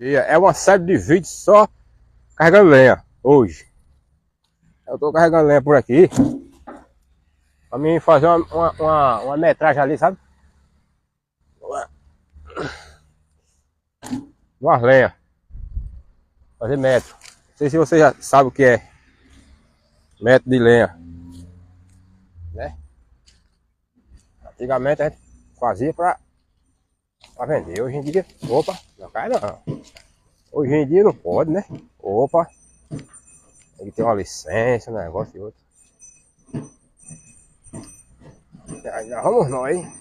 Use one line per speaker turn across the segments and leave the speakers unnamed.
É uma série de vídeos só carregando lenha hoje. Eu tô carregando lenha por aqui pra mim fazer uma metragem ali, sabe? Umas lenhas. Fazer metro. Não sei se você já sabe o que é metro de lenha, né? Antigamente a gente fazia pra vender. Hoje em dia, opa, não cai não. Hoje em dia não pode, né? Opa, tem que ter uma licença, um negócio e outro. Já vamos nós, hein?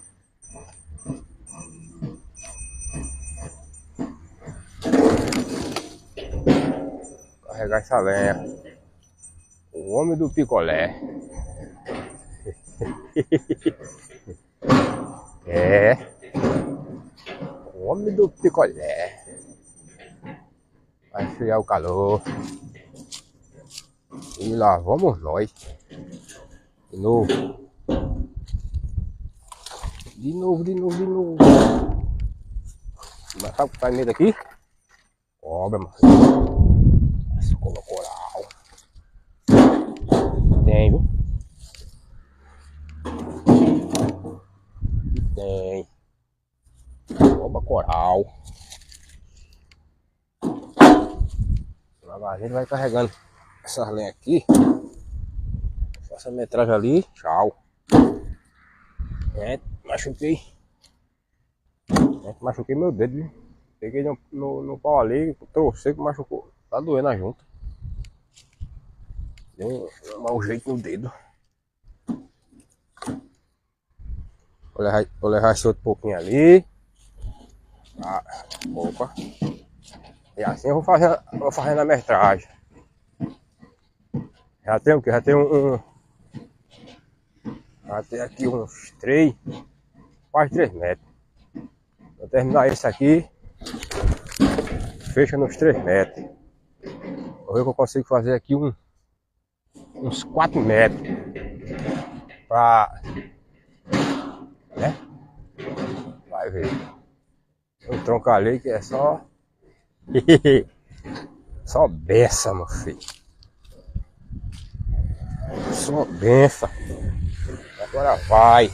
Carregar essa lenha. O homem do picolé. É. O homem do picolé. Vai esfriar o calor. E lá vamos nós. De novo. De novo. Mas sabe o que faz medo aqui? Cobra, mano. Essa cobra coral. Tem, viu? Tem. Cobra coral. Agora a gente vai carregando essas lenhas aqui. Essa metragem ali. Tchau. Machuquei. Machuquei meu dedo, viu? Peguei no pau ali, trouxe que machucou. Tá doendo a junta. Deu um mau jeito no dedo. Vou levar esse outro pouquinho ali. Ah, opa. E assim eu vou fazendo a metragem. Já tem o que? Já tem já tem aqui uns 3, quase 3 metros. Vou terminar esse aqui. Fecha nos 3 metros. Vou ver que eu consigo fazer aqui uns 4 metros. Pra... né? Vai ver. Tem um tronco ali que é só... só beça, meu filho. Só benção. Agora vai.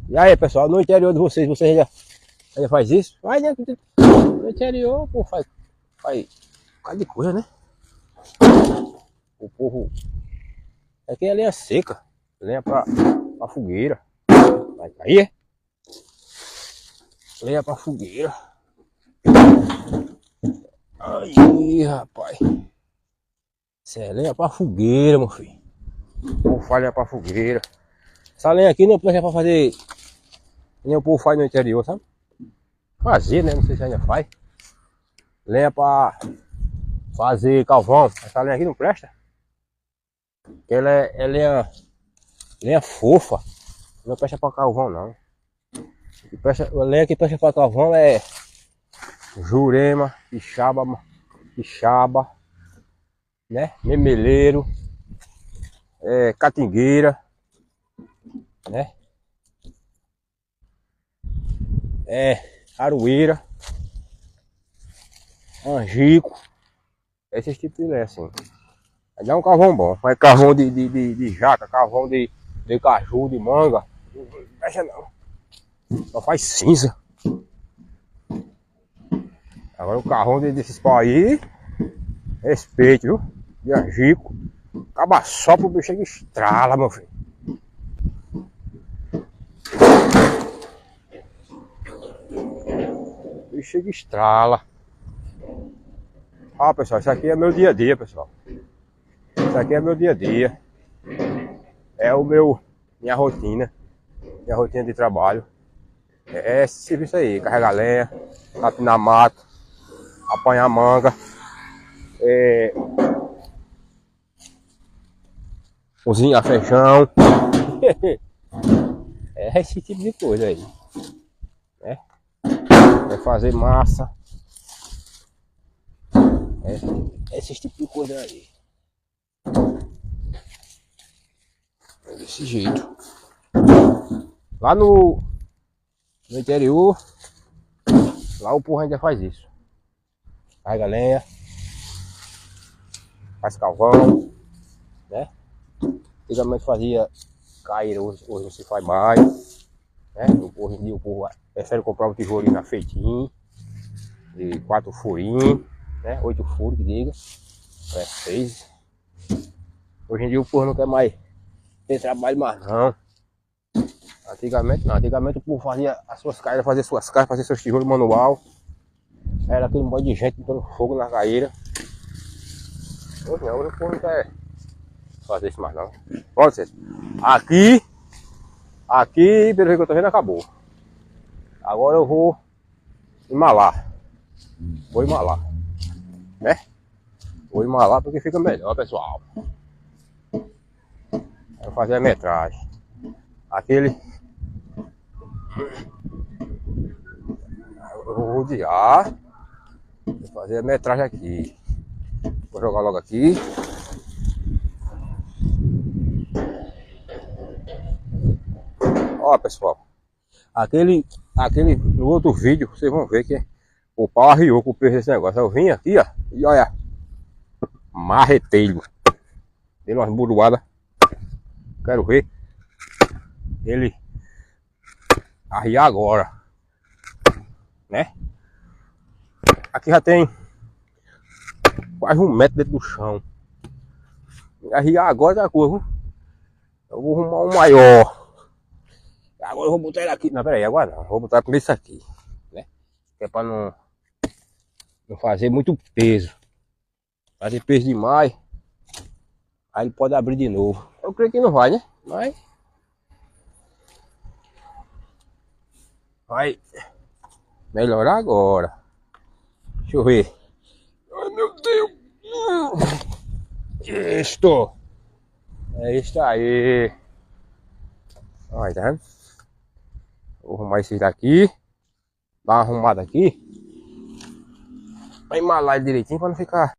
E aí, pessoal, no interior de vocês já faz isso? Vai dentro no interior, pô, faz de coisa, né? O povo aqui é lenha seca, lenha pra fogueira. Vai cair? Lenha pra fogueira. Aí, rapaz. Isso é lenha pra fogueira, meu filho. O povo faz lenha pra fogueira. Essa lenha aqui não presta pra fazer. Nem o povo faz no interior, sabe? Fazer, né? Não sei se ainda faz. Lenha pra fazer carvão. Essa lenha aqui não presta. Porque ela é lenha fofa. Não presta pra carvão, não. A lenha que presta pra carvão é Jurema, Ixaba, né? Memeleiro, Catingueira, né? Aroeira, Angico, esses tipos de lenha assim. Aí dá um carvão bom, mas carvão de jaca, carvão de caju, de manga, não presta não. Só faz cinza. Agora o carvão desses pau aí, respeito, viu? De Angico. Acaba só pro bicho que estrala, meu filho. O bicho que estrala. Ah, pessoal, isso aqui é meu dia a dia, pessoal. Isso aqui é meu dia a dia. É minha rotina de trabalho. É esse serviço aí, carregar lenha, capinar mato, apanhar manga, cozinhar feijão. É esse tipo de coisa aí, né? É fazer massa. É esse tipo de coisa aí. É desse jeito. Lá no No interior, lá o povo ainda faz isso. Carrega lenha, faz carvão, né? Antigamente fazia caíra, hoje não se faz mais, né? Hoje em dia o povo prefere comprar um tijolinho na feitinho, de 4 furinhos, né? 8 furos que diga, 6. Hoje em dia o povo não quer mais ter trabalho mais não. Antigamente não, antigamente o povo fazia as suas caíras, fazia suas casas, fazia seus tijolos manual. Era aquele monte de gente botando fogo na caíra. Hoje não, hoje o povo não quer fazer isso mais não. Olha vocês, aqui, pelo que eu tô vendo, acabou. Agora eu vou emalar. Vou emalar, né? Vou emalar porque fica melhor, pessoal. Vou fazer a metragem. Aquele... eu vou rodear. Vou fazer a metragem aqui. Vou jogar logo aqui. Ó, pessoal. No outro vídeo, vocês vão ver que o pau arriou com o peixe desse negócio. Eu vim aqui, ó, e olha, marreteiro. Dei umas buruadas. Quero ver ele arriar agora, né? Aqui já tem quase 1 metro dentro do chão. Arriar agora da coisa. Eu vou arrumar um maior. Agora eu vou botar ele aqui. Não, peraí, agora não. Vou botar primeiro isso aqui, né? Que é pra não fazer muito peso. Fazer peso demais, aí ele pode abrir de novo. Eu creio que não vai, né? Mas vai melhorar agora. Deixa eu ver. Ai, meu Deus. Isto. É isso aí. Olha, tá vendo? Vou arrumar esses daqui. Dar uma arrumada aqui. Vai emalar ele direitinho pra não ficar